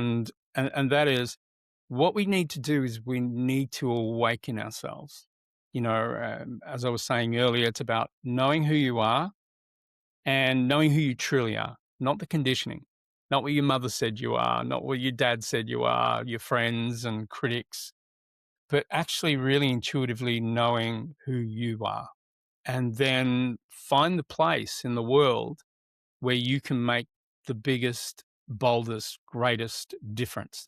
And that is what we need to do is we need to awaken ourselves. As I was saying earlier, it's about knowing who you are and knowing who you truly are, not the conditioning, not what your mother said you are, not what your dad said you are, your friends and critics, but actually really intuitively knowing who you are. And then find the place in the world where you can make the biggest, boldest, greatest difference.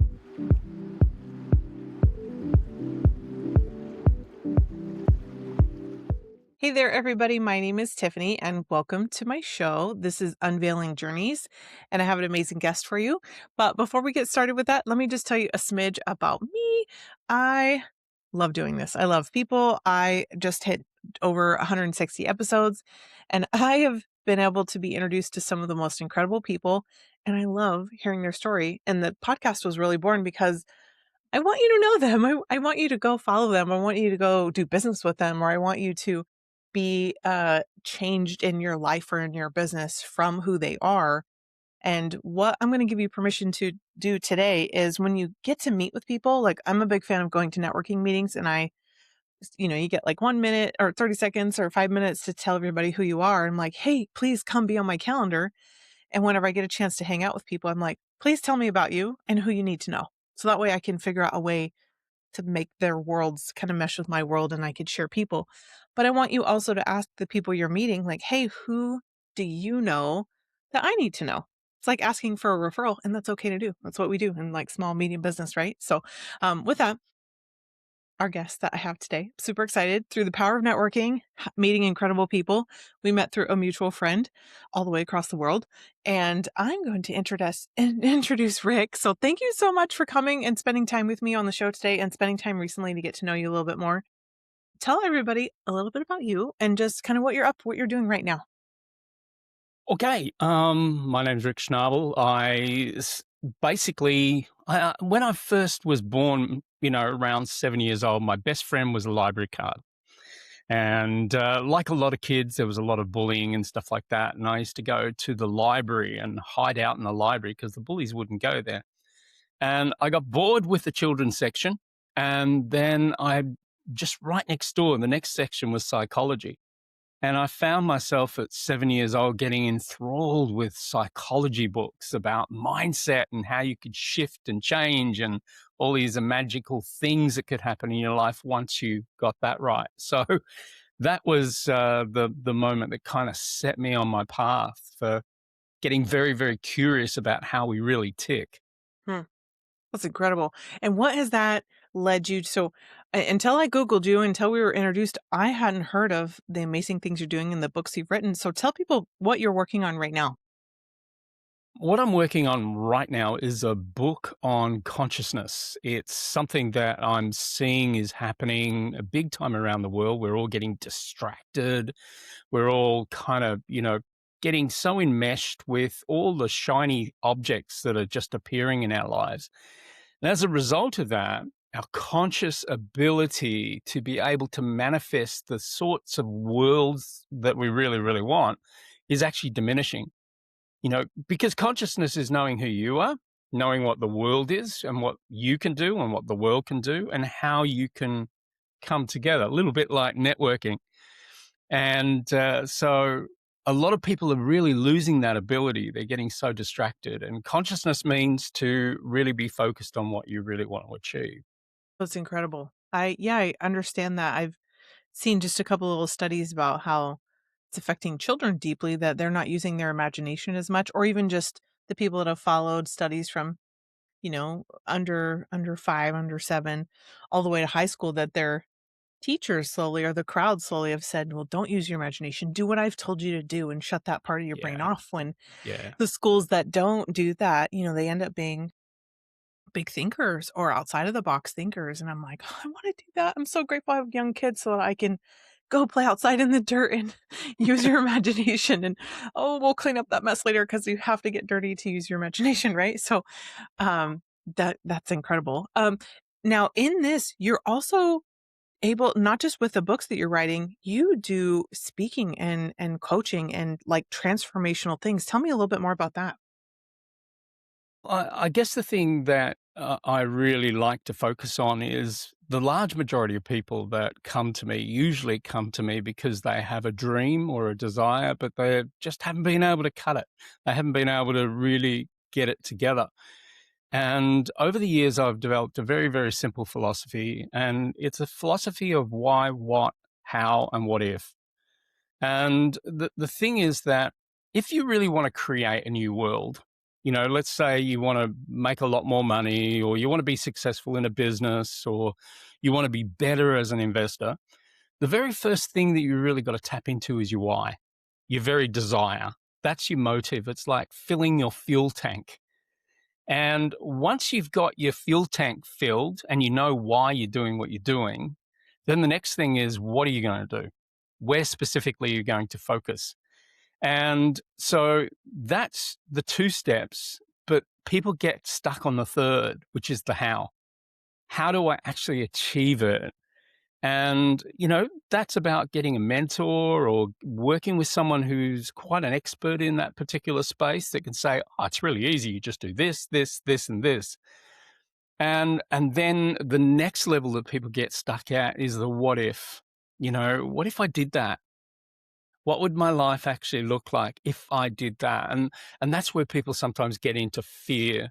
Hey there, everybody. My name is Tiffany, and welcome to my show. This is Unveiling Journeys, and I have an amazing guest for you. But before we get started with that, let me just tell you a smidge about me. I love doing this. I love people. I just hit over 160 episodes, and I have been able to be introduced to some of the most incredible people, and I love hearing their story. And the podcast was really born because I want you to know them. I want you to go follow them. I want you to go do business with them, or I want you to be changed in your life or in your business from who they are. And what I'm going to give you permission to do today is when you get to meet with people, like I'm a big fan of going to networking meetings and you get like 1 minute or 30 seconds or 5 minutes to tell everybody who you are. I'm like, hey, please come be on my calendar. And whenever I get a chance to hang out with people, I'm like, please tell me about you and who you need to know. So that way I can figure out a way to make their worlds kind of mesh with my world and I could share people. But I want you also to ask the people you're meeting, like, hey, who do you know that I need to know? It's like asking for a referral, and that's okay to do. That's what we do in like small, medium business, right? So, with that, our guest that I have today, super excited through the power of networking, meeting incredible people. We met through a mutual friend all the way across the world. And I'm going to introduce Rik. So thank you so much for coming and spending time with me on the show today and spending time recently to get to know you a little bit more. Tell everybody a little bit about you and just kind of what you're doing right now. Okay, my name's Rik Schnabel. When I first was born, around 7 years old, my best friend was a library card. And like a lot of kids, there was a lot of bullying and stuff like that. And I used to go to the library and hide out in the library because the bullies wouldn't go there. And I got bored with the children's section. And then I just right next door, the next section was psychology. And I found myself at 7 years old getting enthralled with psychology books about mindset and how you could shift and change and all these magical things that could happen in your life once you got that right. So that was the moment that kind of set me on my path for getting very, very curious about how we really tick. Hmm. That's incredible. And what has that led you? So until I Googled you, until we were introduced, I hadn't heard of the amazing things you're doing in the books you've written. So tell people what you're working on right now. What I'm working on right now is a book on consciousness. It's something that I'm seeing is happening a big time around the world. We're all getting distracted. We're all kind of, getting so enmeshed with all the shiny objects that are just appearing in our lives. And as a result of that, our conscious ability to be able to manifest the sorts of worlds that we really, really want is actually diminishing. Because consciousness is knowing who you are, knowing what the world is and what you can do and what the world can do and how you can come together, a little bit like networking. And so a lot of people are really losing that ability. They're getting so distracted. And consciousness means to really be focused on what you really want to achieve. That's incredible. I understand that. I've seen just a couple of little studies about how it's affecting children deeply, that they're not using their imagination as much, or even just the people that have followed studies from, under 5, under 7, all the way to high school, that their teachers slowly or the crowd slowly have said, well, don't use your imagination. Do what I've told you to do and shut that part of your brain Yeah. off. When Yeah. the schools that don't do that, they end up being big thinkers or outside of the box thinkers. And I'm like, oh, I want to do that. I'm so grateful I have young kids so that I can go play outside in the dirt and use your imagination. And oh, we'll clean up that mess later because you have to get dirty to use your imagination, right? So that's incredible. Now in this, you're also able, not just with the books that you're writing, you do speaking and coaching and like transformational things. Tell me a little bit more about that. I guess the thing that I really like to focus on is the large majority of people that come to me usually come to me because they have a dream or a desire, but they just haven't been able to cut it. They haven't been able to really get it together. And over the years, I've developed a very, very simple philosophy, and it's a philosophy of why, what, how, and what if. And the thing is that if you really want to create a new world, let's say you want to make a lot more money, or you want to be successful in a business, or you want to be better as an investor, the very first thing that you really got to tap into is your why, your very desire. That's your motive. It's like filling your fuel tank. And once you've got your fuel tank filled and you know why you're doing what you're doing, then the next thing is, what are you going to do? Where specifically are you going to focus? And so that's the two steps, but people get stuck on the third, which is the how. How do I actually achieve it? And, that's about getting a mentor or working with someone who's quite an expert in that particular space that can say, oh, it's really easy. You just do this, this, this, and this. And then the next level that people get stuck at is the what if. What if I did that? What would my life actually look like if I did that? And that's where people sometimes get into fear.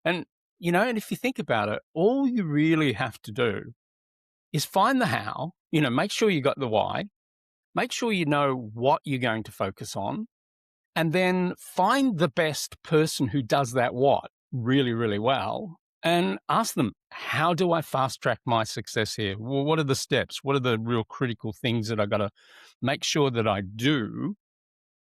And, and if you think about it, all you really have to do is find the how, make sure you got the why, make sure you know what you're going to focus on, and then find the best person who does that what really, really well and ask them, how do I fast track my success here? Well, what are the steps? What are the real critical things that I got to make sure that I do?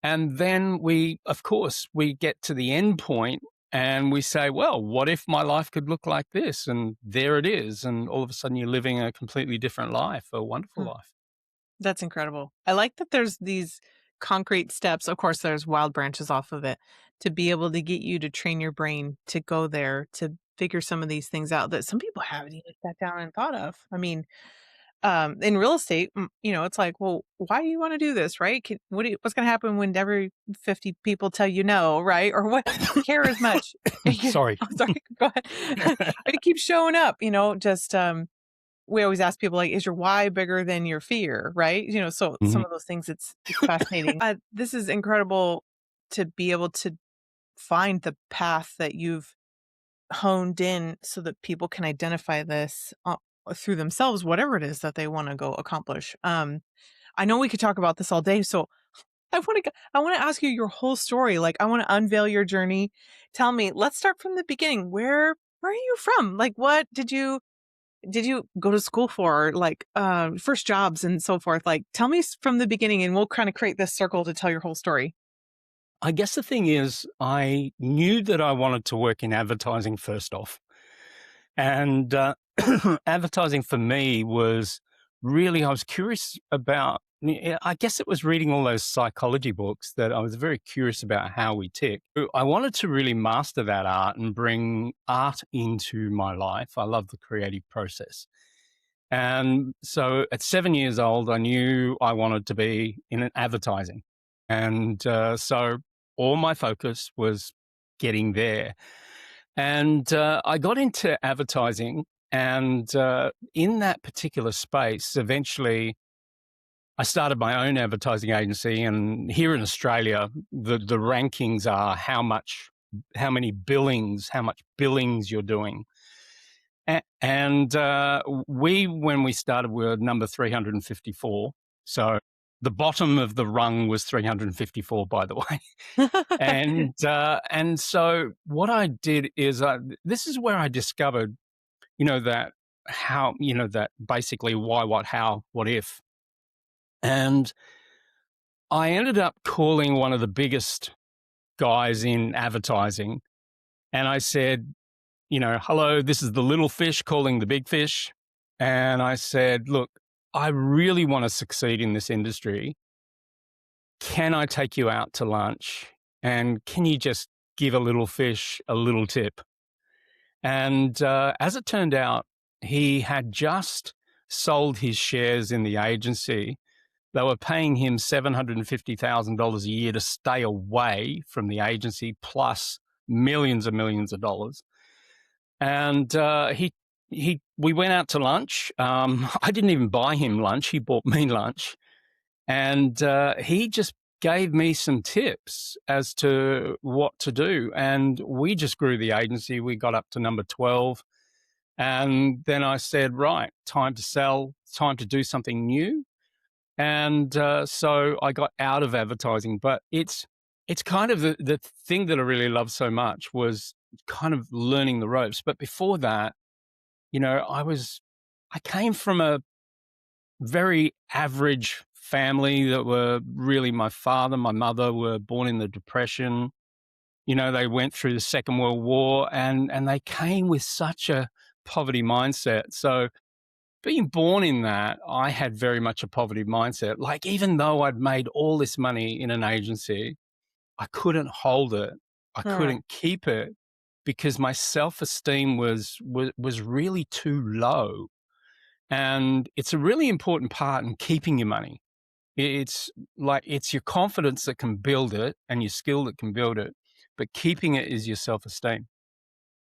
And then of course, we get to the end point and we say, well, what if my life could look like this? And there it is. And all of a sudden you're living a completely different life, a wonderful Hmm. life. That's incredible. I like that there's these concrete steps. Of course, there's wild branches off of it to be able to get you to train your brain to go there, to figure some of these things out that some people haven't even sat down and thought of. I mean, in real estate, it's like, well, why do you want to do this, right? What's going to happen when every 50 people tell you no, right? Or what? Care as much. Sorry. I'm sorry. Go ahead. But it keeps showing up. Just we always ask people like, is your why bigger than your fear, right? So Mhm. some of those things, it's fascinating. This is incredible to be able to find the path that you've honed in so that people can identify this through themselves, whatever it is that they want to go accomplish. I know we could talk about this all day, so I want to ask you your whole story. Like, I want to unveil your journey. Tell me. Let's start from the beginning. Where are you from? Like, what did you go to school for? Like, first jobs and so forth. Like, tell me from the beginning, and we'll kind of create this circle to tell your whole story. I guess the thing is, I knew that I wanted to work in advertising first off. And advertising for me was really, I was curious about, I guess it was reading all those psychology books that I was very curious about how we tick. I wanted to really master that art and bring art into my life. I love the creative process. And so at 7 years old, I knew I wanted to be in advertising. And so all my focus was getting there. And I got into advertising. And in that particular space, eventually I started my own advertising agency. And here in Australia, the rankings are how many billings, how much billings you're doing. And when we started, we were number 354. So the bottom of the rung was 354, by the way. And so what I did is, this is where I discovered, that how, that basically why, what, how, what if. And I ended up calling one of the biggest guys in advertising, and I said, hello, this is the little fish calling the big fish. And I said, look, I really want to succeed in this industry. Can I take you out to lunch? And can you just give a little fish a little tip? And as it turned out, he had just sold his shares in the agency. They were paying him $750,000 a year to stay away from the agency, plus millions and millions of dollars. And we went out to lunch. I didn't even buy him lunch. He bought me lunch. And he just gave me some tips as to what to do. And we just grew the agency. We got up to number 12. And then I said, right, time to sell, time to do something new. And so I got out of advertising. But it's kind of the thing that I really loved so much was kind of learning the ropes. But before that, I came from a very average family that were really my father, my mother were born in the Depression. They went through the Second World War and they came with such a poverty mindset. So being born in that, I had very much a poverty mindset. Like, even though I'd made all this money in an agency, I couldn't hold it. I Mm. couldn't keep it because my self-esteem was really too low. And it's a really important part in keeping your money. It's like, it's your confidence that can build it and your skill that can build it, but keeping it is your self-esteem.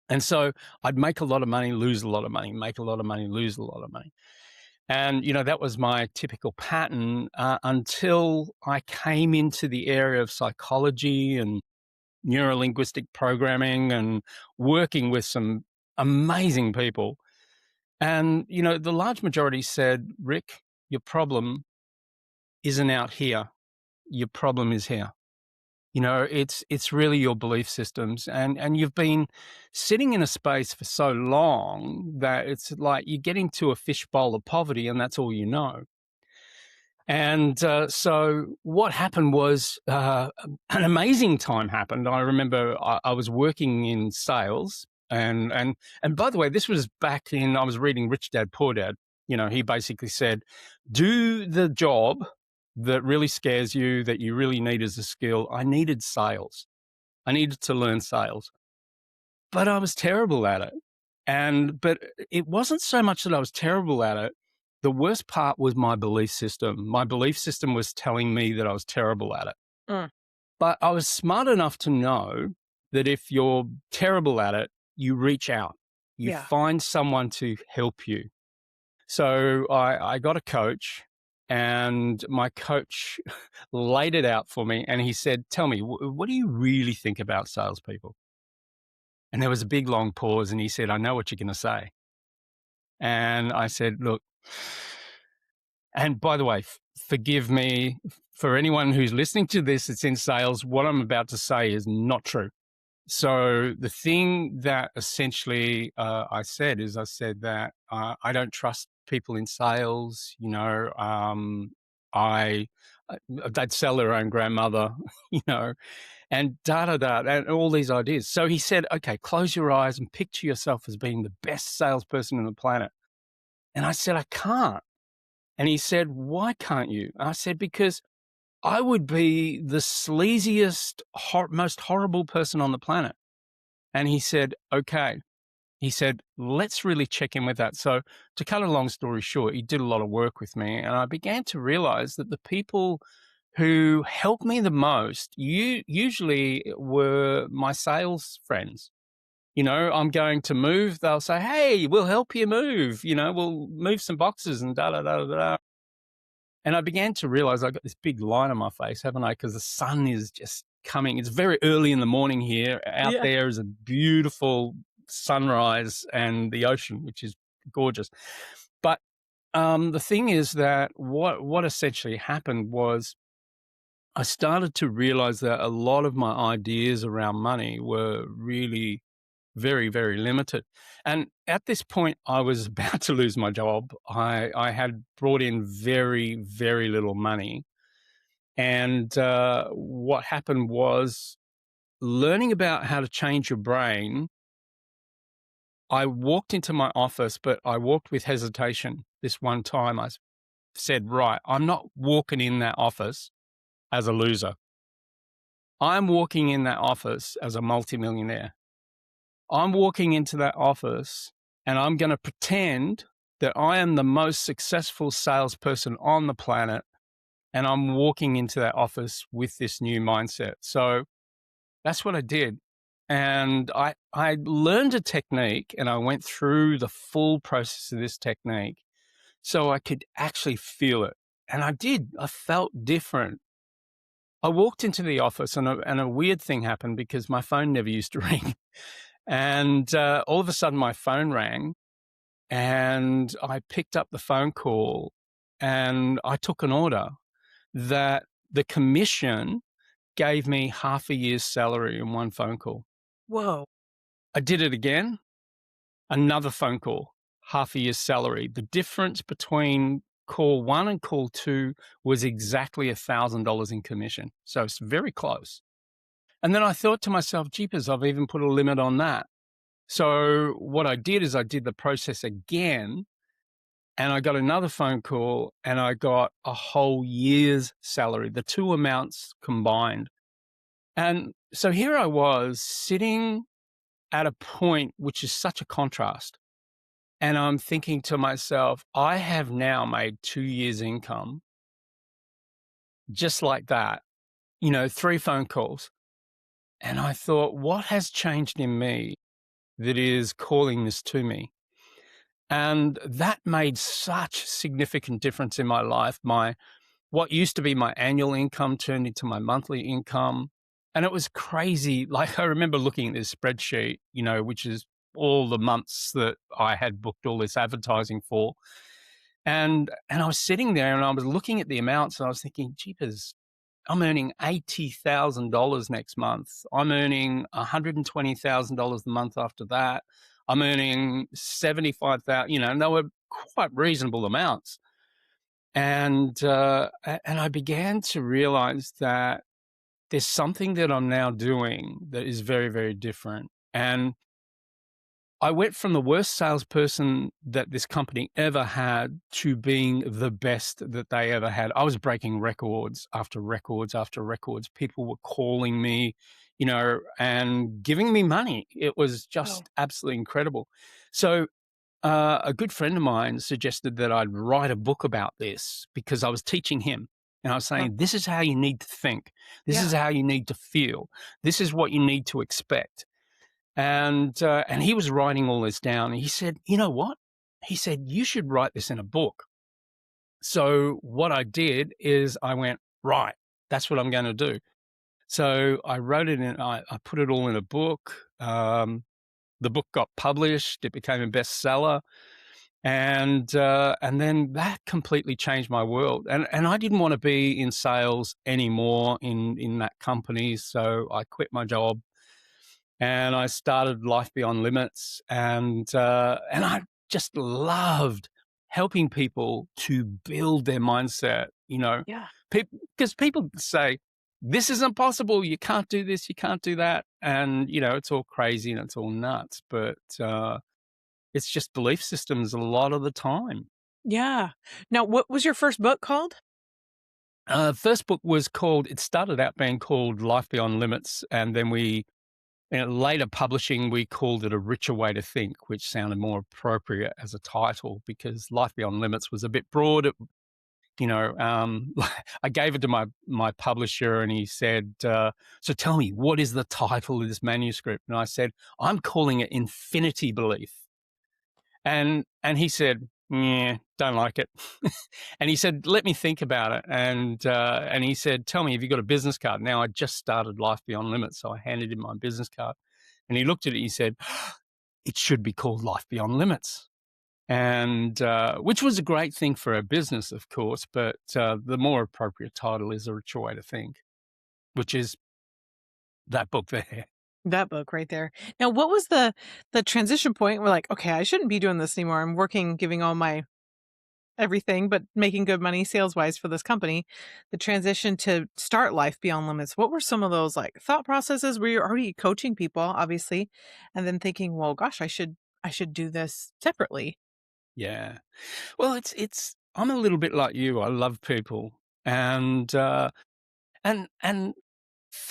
And so I'd make a lot of money, lose a lot of money, make a lot of money, lose a lot of money. And, that was my typical pattern until I came into the area of psychology and neurolinguistic programming and working with some amazing people. And, the large majority said, Rik, your problem isn't out here. Your problem is here. It's really your belief systems. And you've been sitting in a space for so long that it's like you get into a fishbowl of poverty and that's all you know. And so what happened was an amazing time happened. I remember I was working in sales. And by the way, this was back in, I was reading Rich Dad, Poor Dad. He basically said, do the job that really scares you, that you really need as a skill. I needed sales. I needed to learn sales. But I was terrible at it. But it wasn't so much that I was terrible at it. The worst part was my belief system. My belief system was telling me that I was terrible at it. Mm. But I was smart enough to know that if you're terrible at it, you reach out. You Yeah. find someone to help you. So I got a coach, and my coach laid it out for me. And he said, tell me, what do you really think about salespeople? And there was a big, long pause. And he said, I know what you're going to say. And I said, look, and by the way, forgive me for anyone who's listening to this that's in sales. What I'm about to say is not true. So the thing that essentially I said that I don't trust people in sales. They'd sell their own grandmother, and and all these ideas. So he said, okay, close your eyes and picture yourself as being the best salesperson on the planet. And I said, I can't. And he said, why can't you? I said, because I would be the sleaziest, most horrible person on the planet. And he said, okay. He said, let's really check in with that. So to cut a long story short, he did a lot of work with me. And I began to realize that the people who helped me the most usually were my sales friends. I'm going to move. They'll say, hey, we'll help you move. We'll move some boxes and da da da da da. And I began to realize I got this big line on my face, haven't I? Because the sun is just coming. It's very early in the morning here. Out Yeah. there is a beautiful sunrise and the ocean, which is gorgeous. But the thing is that what essentially happened was I started to realize that a lot of my ideas around money were really very, very limited. And at this point, I was about to lose my job. I had brought in very, very little money. And what happened was, learning about how to change your brain, I walked into my office, but I walked with hesitation. This one time I said, right, I'm not walking in that office as a loser. I'm walking in that office as a multimillionaire. I'm walking into that office and I'm going to pretend that I am the most successful salesperson on the planet. And I'm walking into that office with this new mindset. So that's what I did. And I learned a technique, and I went through the full process of this technique so I could actually feel it. And I did. I felt different. I walked into the office, and a weird thing happened because my phone never used to ring. And all of a sudden, my phone rang, and I picked up the phone call, and I took an order that the commission gave me half a year's salary in one phone call. Whoa. I did it again, another phone call, half a year's salary. The difference between call one and call two was exactly $1,000 in commission. So it's very close. And then I thought to myself, jeepers, I've even put a limit on that. So what I did is I did the process again, and I got another phone call, and I got a whole year's salary, the two amounts combined. And so here I was sitting at a point which is such a contrast. And I'm thinking to myself, I have now made 2 years' income just like that, 3 phone calls. And I thought, what has changed in me that is calling this to me? And that made such significant difference in my life. What used to be my annual income turned into my monthly income. And it was crazy. Like, I remember looking at this spreadsheet, which is all the months that I had booked all this advertising for. And I was sitting there and I was looking at the amounts and I was thinking, jeepers, I'm earning $80,000 next month. I'm earning $120,000 the month after that. I'm earning 75,000, and they were quite reasonable amounts. And I began to realize that there's something that I'm now doing that is very, very different. And I went from the worst salesperson that this company ever had to being the best that they ever had. I was breaking records after records after records. People were calling me, and giving me money. It was Oh, just absolutely incredible. So a good friend of mine suggested that I'd write a book about this because I was teaching him. And I was huh. saying, this is how you need to think. This is Yeah. how you need to feel. This is what you need to expect. And he was writing all this down. And he said, you know what? He said, you should write this in a book. So what I did is I went, right, that's what I'm going to do. So I wrote it in, I put it all in a book. The book got published. It became a bestseller. And then that completely changed my world. And I didn't want to be in sales anymore in that company. So I quit my job and I started Life Beyond Limits, and I just loved helping people to build their mindset. Yeah. Because people say this isn't possible, you can't do this, you can't do that, and it's all crazy and it's all nuts, but it's just belief systems a lot of the time. Yeah. Now, what was your first book called? First book was called. It started out being called Life Beyond Limits, and then later publishing, we called it A Richer Way to Think, which sounded more appropriate as a title because Life Beyond Limits was a bit broad. I gave it to my publisher and he said, so tell me, what is the title of this manuscript? And I said, I'm calling it Infinity Belief. And he said, yeah, don't like it. And he said, let me think about it. And he said, tell me, have you got a business card? Now I just started Life Beyond Limits. So I handed him my business card and he looked at it. He said, it should be called Life Beyond Limits. And which was a great thing for a business, of course, but the more appropriate title is A Richer Way to Think, which is that book there. That book right there. Now, what was the transition point where like, okay, I shouldn't be doing this anymore. I'm working, giving all my everything, but making good money sales wise for this company. The transition to start Life Beyond Limits. What were some of those like thought processes where you're already coaching people, obviously, and then thinking, well, gosh, I should do this separately. Yeah. Well, I'm a little bit like you. I love people. And for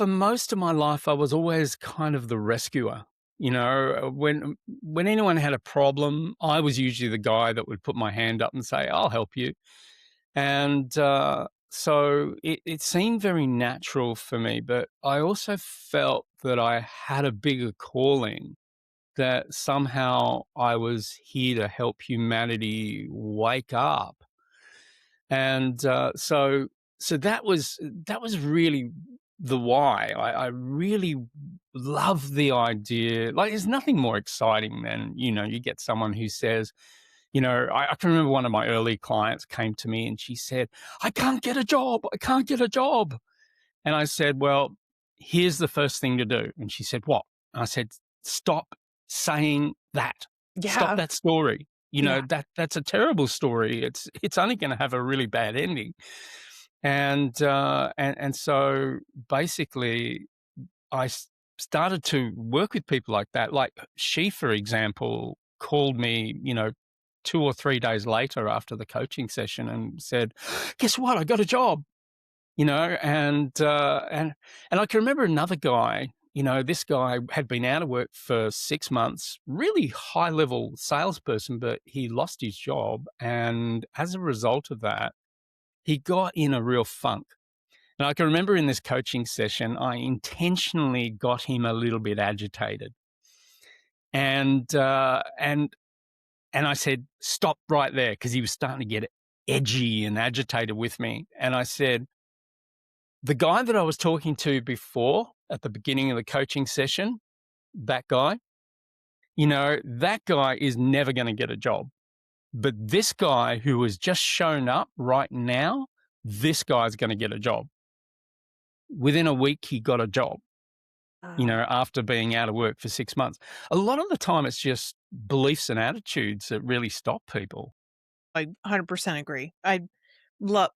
most of my life, I was always kind of the rescuer. When anyone had a problem, I was usually the guy that would put my hand up and say, I'll help you. And so it seemed very natural for me, but I also felt that I had a bigger calling, that somehow I was here to help humanity wake up. And so that was really the why. I really love the idea. Like, there's nothing more exciting than, you get someone who says, I can remember one of my early clients came to me and she said, I can't get a job. I can't get a job. And I said, well, here's the first thing to do. And she said, what? And I said, stop saying that. Stop Yeah. that story. Yeah. That's a terrible story. It's only going to have a really bad ending. And so basically, started to work with people like that. Like she, for example, called me, 2 or 3 days later after the coaching session and said, "Guess what? I got a job." And I can remember another guy. This guy had been out of work for 6 months, really high level salesperson, but he lost his job, and as a result of that, he got in a real funk. And I can remember in this coaching session, I intentionally got him a little bit agitated, and uh, and and I said, "Stop right there," because he was starting to get edgy and agitated with me. And I said, the guy that I was talking to before at the beginning of the coaching session, that guy, that guy is never going to get a job. But this guy who has just shown up right now, this guy's going to get a job. Within a week, he got a job, Wow. after being out of work for 6 months. A lot of the time, it's just beliefs and attitudes that really stop people. I 100% agree. I love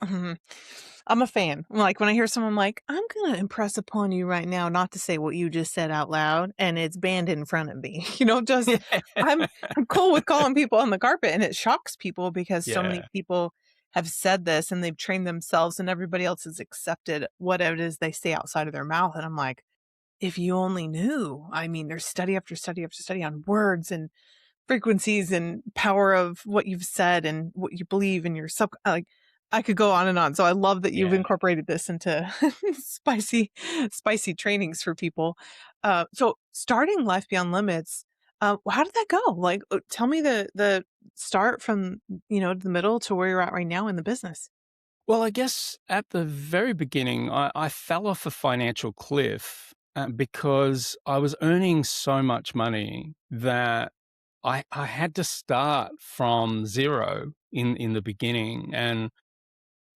I'm a fan. Like, when I hear someone like, "I'm gonna impress upon you right now not to say what you just said out loud," and it's banned in front of me. Just I'm I'm cool with calling people on the carpet, and it shocks people because so many Yeah, people have said this, and they've trained themselves, and everybody else has accepted whatever it is they say outside of their mouth, and I'm like, "If you only knew." I mean, there's study after study after study on words and frequencies and power of what you've said and what you believe in your like, I could go on and on. So I love that you've yeah. incorporated this into spicy trainings for people. So starting Life Beyond Limits, how did that go? Like, tell me the start from, the middle to where you're at right now in the business. Well, I guess at the very beginning, I fell off a financial cliff because I was earning so much money that I had to start from zero in the beginning.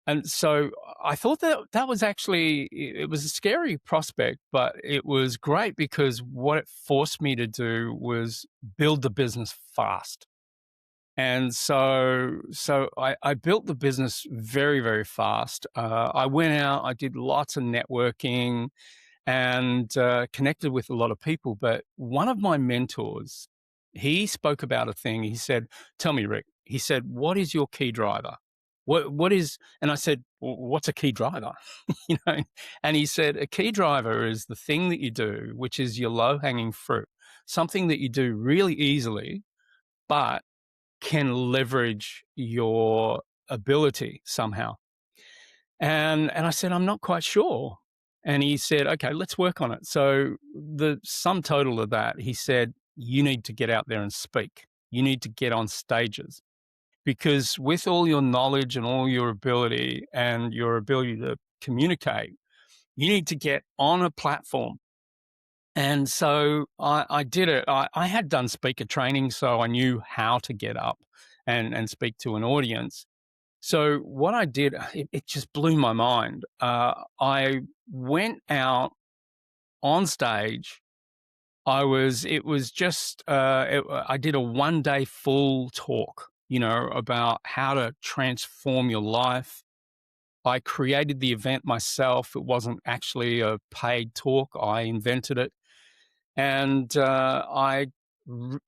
And so I thought that that was actually, it was a scary prospect, but it was great because what it forced me to do was build the business fast. And so I built the business very, very fast. I went out, I did lots of networking and connected with a lot of people. But one of my mentors, he spoke about a thing. He said, "Tell me, Rik," he said, "what is your key driver? What is," and I said, "What's a key driver?" you know, and he said, "A key driver is the thing that you do, which is your low hanging fruit, something that you do really easily, but can leverage your ability somehow." And I said, "I'm not quite sure." And he said, "Okay, let's work on it." So the sum total of that, he said, "You need to get out there and speak. You need to get on stages, because with all your knowledge and all your ability and your ability to communicate, you need to get on a platform." And so I did it. I had done speaker training, so I knew how to get up and speak to an audience. So what I did, it just blew my mind. I went out on stage. It was just, I did a 1 day full talk, about how to transform your life. I created the event myself. It wasn't actually a paid talk. I invented it. And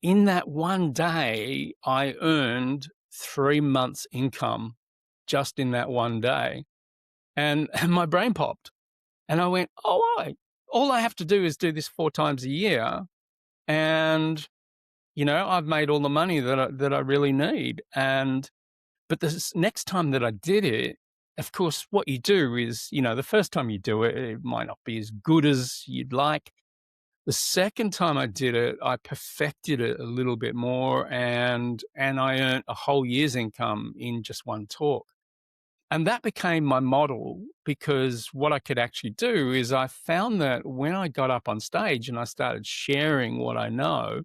in that 1 day, I earned 3 months' income just in that 1 day. And my brain popped. And I went, oh, all I have to do is do this 4 times a year. And, I've made all the money that I really need. But the next time that I did it, of course, what you do is, the first time you do it, it might not be as good as you'd like. The second time I did it, I perfected it a little bit more, and I earned a whole year's income in just one talk. And that became my model because what I could actually do is I found that when I got up on stage and I started sharing what I know,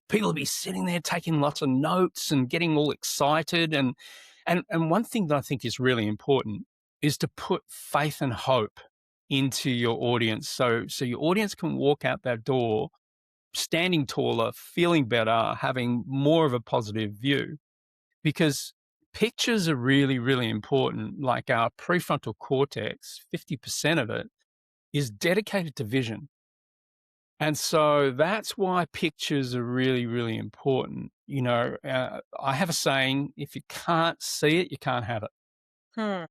people would be sitting there taking lots of notes and getting all excited. And one thing that I think is really important is to put faith and hope into your audience. So your audience can walk out that door standing taller, feeling better, having more of a positive view, because pictures are really, really important. Like our prefrontal cortex, 50% of it is dedicated to vision. And so that's why pictures are really, really important. I have a saying, if you can't see it, you can't have it. Hmm.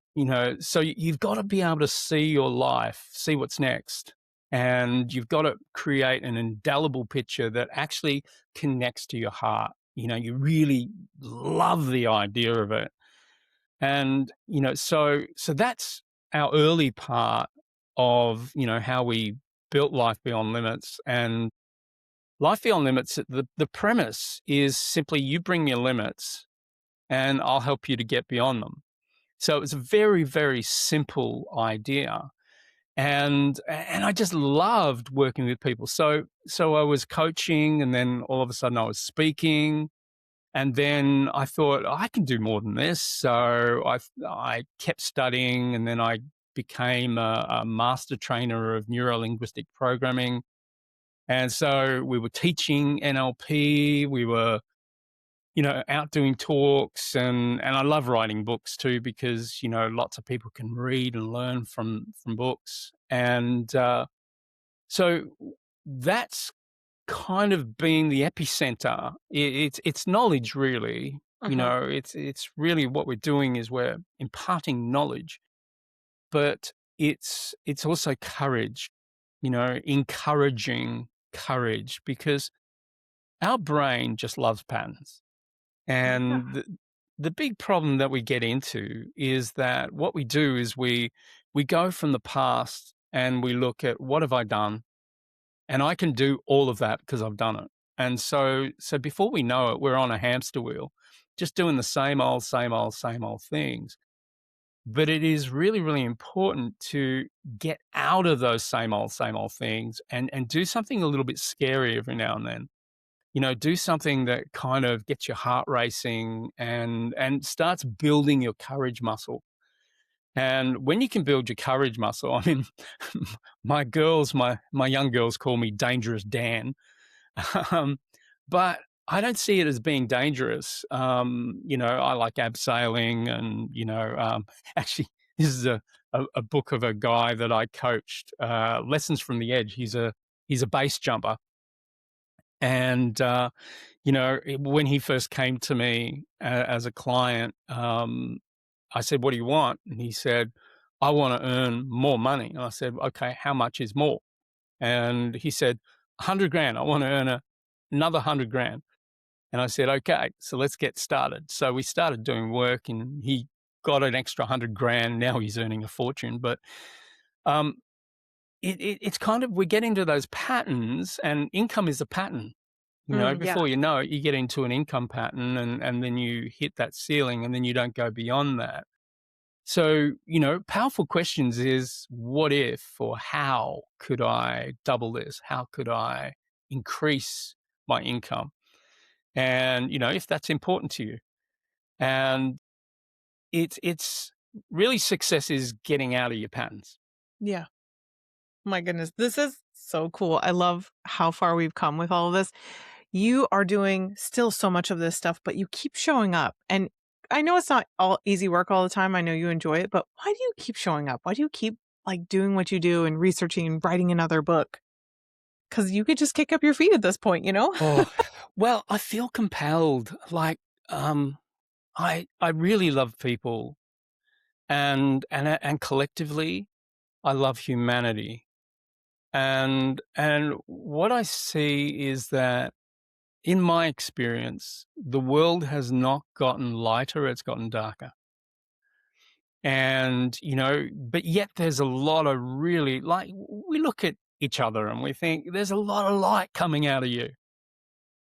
So you've got to be able to see your life, see what's next. And you've got to create an indelible picture that actually connects to your heart. You really love the idea of it. And, so that's our early part of, how we built Life Beyond Limits. And Life Beyond Limits, the premise is simply you bring your limits and I'll help you to get beyond them. So it's a very, very simple idea. And I just loved working with people. So I was coaching, and then all of a sudden I was speaking. And then I thought, "Oh, I can do more than this." So I kept studying, and then I became a master trainer of neuro-linguistic programming. And so we were teaching NLP. We were, out doing talks, and I love writing books too because lots of people can read and learn from books. And so that's kind of been the epicenter. It's knowledge, really. Mhm. It's really what we're doing is we're imparting knowledge, but it's also courage. Encouraging courage, because our brain just loves patterns. Yeah. And the big problem that we get into is that what we do is we go from the past and we look at what have I done, and I can do all of that because I've done it. And so before we know it, we're on a hamster wheel, just doing the same old, same old, same old things. But it is really, really important to get out of those same old things and do something a little bit scary every now and then. Do something that kind of gets your heart racing and starts building your courage muscle. And when you can build your courage muscle, I mean, my young girls call me Dangerous Dan, um, but I don't see it as being dangerous. I like abseiling, and actually, this is a book of a guy that I coached, Lessons from the Edge. He's a base jumper, and when he first came to me as a client, I said, "What do you want?" And he said, "I want to earn more money." And I said, "Okay, how much is more?" And he said, 100 grand. I want to earn another 100 grand. And I said, "Okay, so let's get started." So we started doing work, and he got an extra 100 grand. Now he's earning a fortune. But um, it's kind of, we get into those patterns, and income is a pattern. Yeah. Before you know it, you get into an income pattern, and then you hit that ceiling, and then you don't go beyond that. So, powerful questions is what if, or how could I double this? How could I increase my income? And, if that's important to you. And it's really, success is getting out of your patterns. Yeah. My goodness, this is so cool. I love how far we've come with all of this. You are doing still so much of this stuff, but you keep showing up. And I know it's not all easy work all the time. I know you enjoy it, but why do you keep showing up? Why do you keep like doing what you do and researching and writing another book? Because you could just kick up your feet at this point, you know? Oh, well, I feel compelled. Like, um, I really love people, and collectively, I love humanity. And what I see is that, in my experience, the world has not gotten lighter, it's gotten darker. And, but yet there's a lot of really like, we look at each other and we think there's a lot of light coming out of you.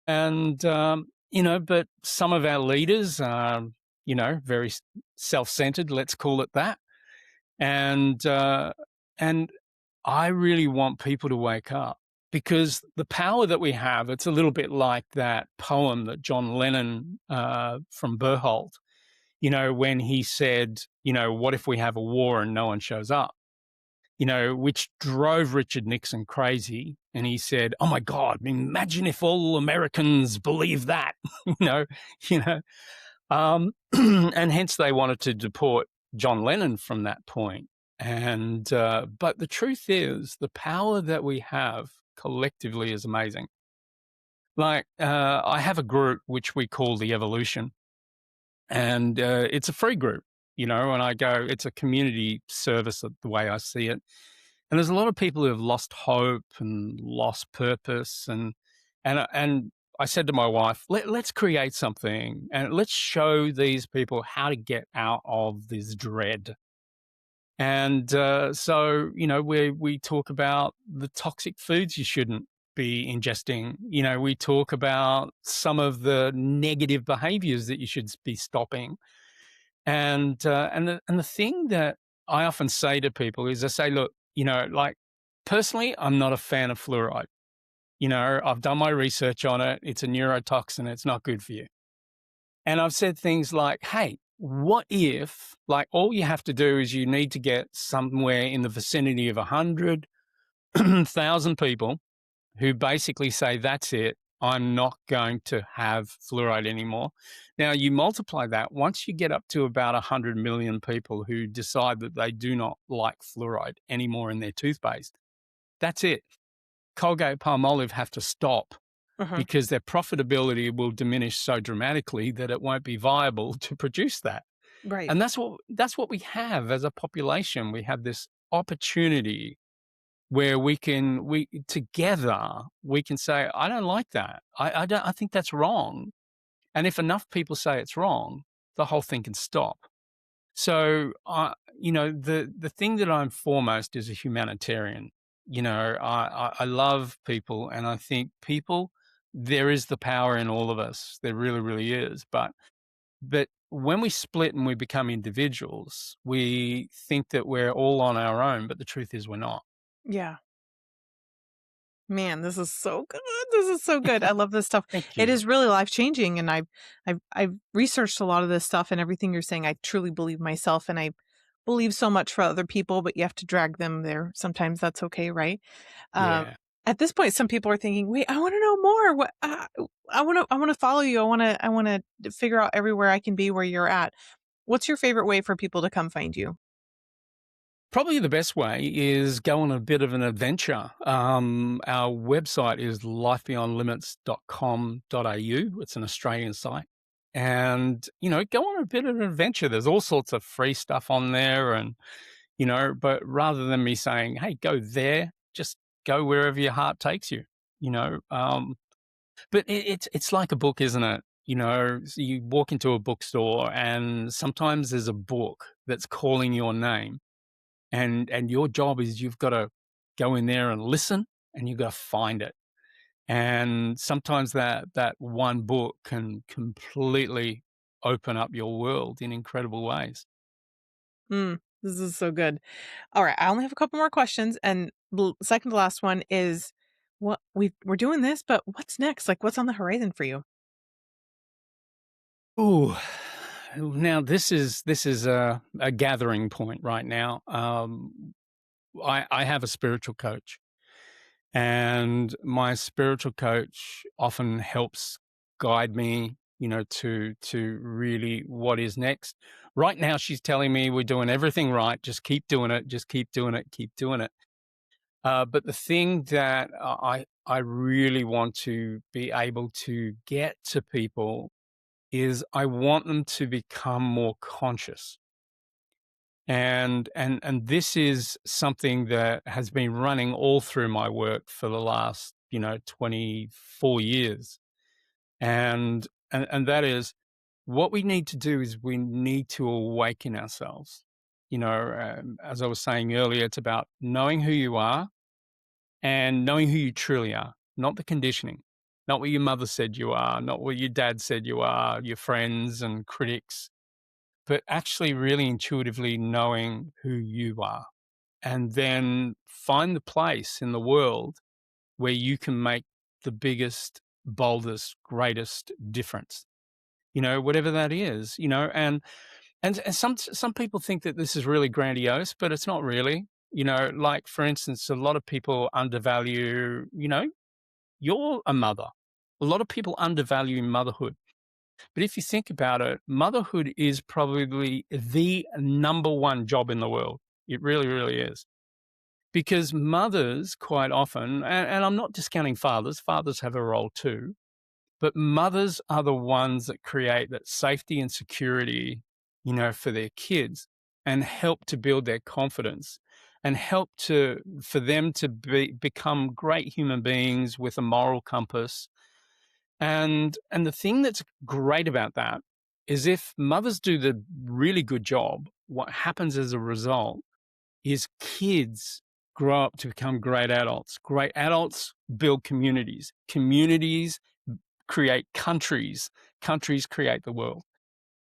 And, but some of our leaders are, very self-centered, let's call it that. And, and I really want people to wake up because the power that we have, it's a little bit like that poem that John Lennon, from Berthold, when he said, what if we have a war and no one shows up? Which drove Richard Nixon crazy. And he said, "Oh my God, imagine if all Americans believe that," you know, you know, and hence they wanted to deport John Lennon from that point. And, but the truth is the power that we have collectively is amazing. Like, I have a group which we call the Evolution, and it's a free group, and I go, it's a community service the way I see it. And there's a lot of people who have lost hope and lost purpose, and I said to my wife, let's create something and let's show these people how to get out of this dread. And so, we talk about the toxic foods you shouldn't be ingesting. We talk about some of the negative behaviors that you should be stopping. And the thing that I often say to people is I say, look, like personally, I'm not a fan of fluoride. I've done my research on it. It's a neurotoxin. It's not good for you. And I've said things like, hey, what if, like, all you have to do is you need to get somewhere in the vicinity of 100,000 people who basically say, that's it, I'm not going to have fluoride anymore. Now, you multiply that, once you get up to about 100 million people who decide that they do not like fluoride anymore in their toothpaste, that's it. Colgate Palmolive have to stop Mhm. because their profitability will diminish so dramatically that it won't be viable to produce that. Right. And that's what we have as a population. We have this opportunity where we together we can say, I don't like that. I think that's wrong. And if enough people say it's wrong, the whole thing can stop. So, the thing that I'm foremost is a humanitarian. I love people, and I think people, there is the power in all of us. There really, really is. But when we split and we become individuals, we think that we're all on our own, but the truth is we're not. Yeah. Man, this is so good. This is so good. I love this stuff. Thank It you. is really life-changing, and I've researched a lot of this stuff, and everything you're saying, I truly believe myself, and I believe so much for other people, but you have to drag them there. Sometimes that's okay, right? Um, Yeah. at this point, some people are thinking, "Wait, I want to know more. What I want to follow you. I want to figure out everywhere I can be where you're at." What's your favorite way for people to come find you? Probably the best way is go on a bit of an adventure. Our website is lifebeyondlimits.com.au. It's an Australian site. And, go on a bit of an adventure. There's all sorts of free stuff on there. And, but rather than me saying, hey, go there, just go wherever your heart takes you, you know. But it's like a book, isn't it? So you walk into a bookstore and sometimes there's a book that's calling your name, and your job is you've got to go in there and listen, and you've got to find it. And sometimes that one book can completely open up your world in incredible ways. This is so good. All right, I only have a couple more questions, and second to last one is, what we're doing this, but what's next? Like, what's on the horizon for you? Ooh, now this is a gathering point right now. I have a spiritual coach, and my spiritual coach often helps guide me, to really what is next. Right now, she's telling me we're doing everything right. Just keep doing it. Just keep doing it. Keep doing it. But the thing that I really want to be able to get to people is I want them to become more conscious. And this is something that has been running all through my work for the last, 24 years. And that is what we need to do is we need to awaken ourselves. As I was saying earlier, it's about knowing who you are and knowing who you truly are, not the conditioning, not what your mother said you are, not what your dad said you are, your friends and critics, but actually really intuitively knowing who you are. And then find the place in the world where you can make the biggest, boldest, greatest difference, whatever that is, and some people think that this is really grandiose, but it's not really. Like for instance, a lot of people undervalue, you're a mother. A lot of people undervalue motherhood. But if you think about it, motherhood is probably the number one job in the world. It really, really is. Because mothers quite often, and I'm not discounting fathers have a role too, but mothers are the ones that create that safety and security, for their kids and help to build their confidence and help for them to become great human beings with a moral compass. And the thing that's great about that is if mothers do the really good job, what happens as a result is kids grow up to become great adults. Great adults build communities. Communities create countries. Countries create the world.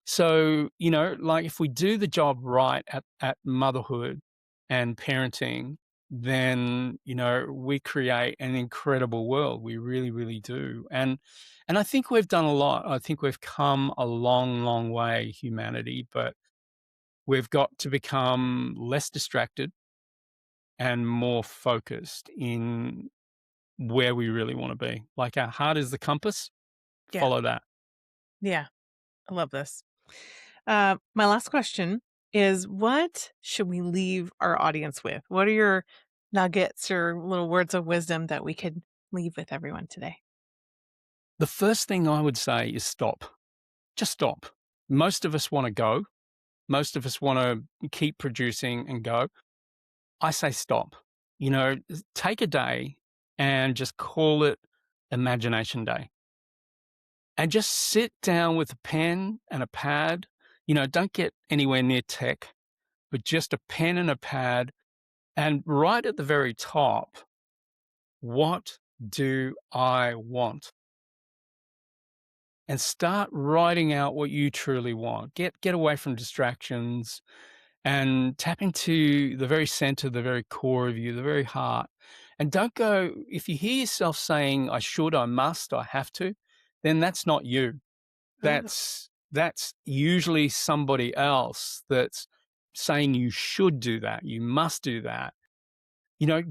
So, like if we do the job right at motherhood and parenting, then, we create an incredible world. We really, really do. And I think we've done a lot. I think we've come a long, long way, humanity, but we've got to become less distracted and more focused in where we really want to be. Like our heart is the compass, Yeah. follow that. Yeah. I love this. My last question is, what should we leave our audience with? What are your nuggets or little words of wisdom that we could leave with everyone today? The first thing I would say is stop. Just stop. Most of us want to go. Most of us want to keep producing and go. I say stop. Take a day and just call it Imagination Day. And just sit down with a pen and a pad. Don't get anywhere near tech, but just a pen and a pad. And right at the very top, what do I want? And start writing out what you truly want. Get away from distractions and tap into the very center, the very core of you, the very heart. And don't go, if you hear yourself saying, I should, I must, I have to, then that's not you. Ugh. That's usually somebody else that's saying you should do that, you must do that.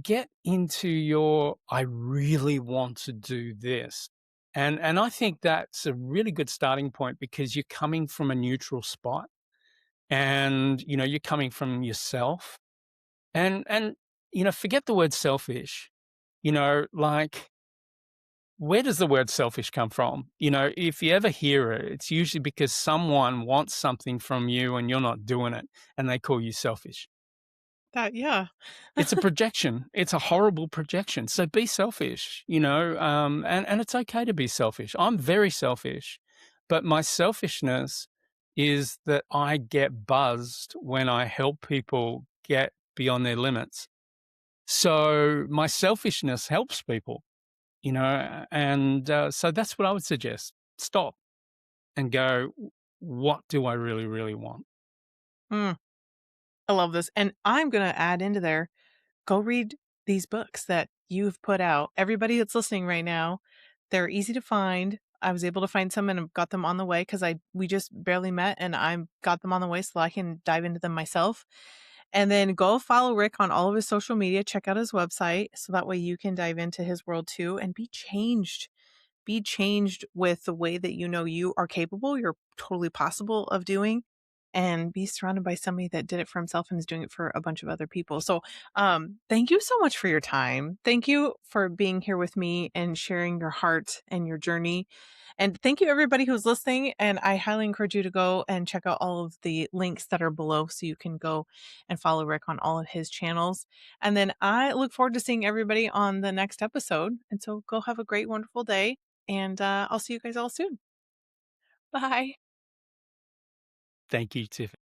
Get into your, I really want to do this. And I think that's a really good starting point because you're coming from a neutral spot and, you're coming from yourself and forget the word selfish, like where does the word selfish come from? If you ever hear it, it's usually because someone wants something from you and you're not doing it and they call you selfish. Yeah. It's a projection. It's a horrible projection. So be selfish, and it's okay to be selfish. I'm very selfish, but my selfishness is that I get buzzed when I help people get beyond their limits. So my selfishness helps people, and so that's what I would suggest. Stop and go, what do I really, really want? Mm, I love this. And I'm going to add into there, go read these books that you've put out. Everybody that's listening right now, they're easy to find. I was able to find some and I've got them on the way because we just barely met and I got them on the way so I can dive into them myself. And then go follow Rik on all of his social media. Check out his website so that way you can dive into his world too and be changed. Be changed with the way that you know you are capable, you're totally possible of doing, and be surrounded by somebody that did it for himself and is doing it for a bunch of other people. So, thank you so much for your time. Thank you for being here with me and sharing your heart and your journey. And thank you, everybody who's listening. And I highly encourage you to go and check out all of the links that are below so you can go and follow Rik on all of his channels. And then I look forward to seeing everybody on the next episode. And so go have a great, wonderful day. And I'll see you guys all soon. Bye. Thank you, Tiff.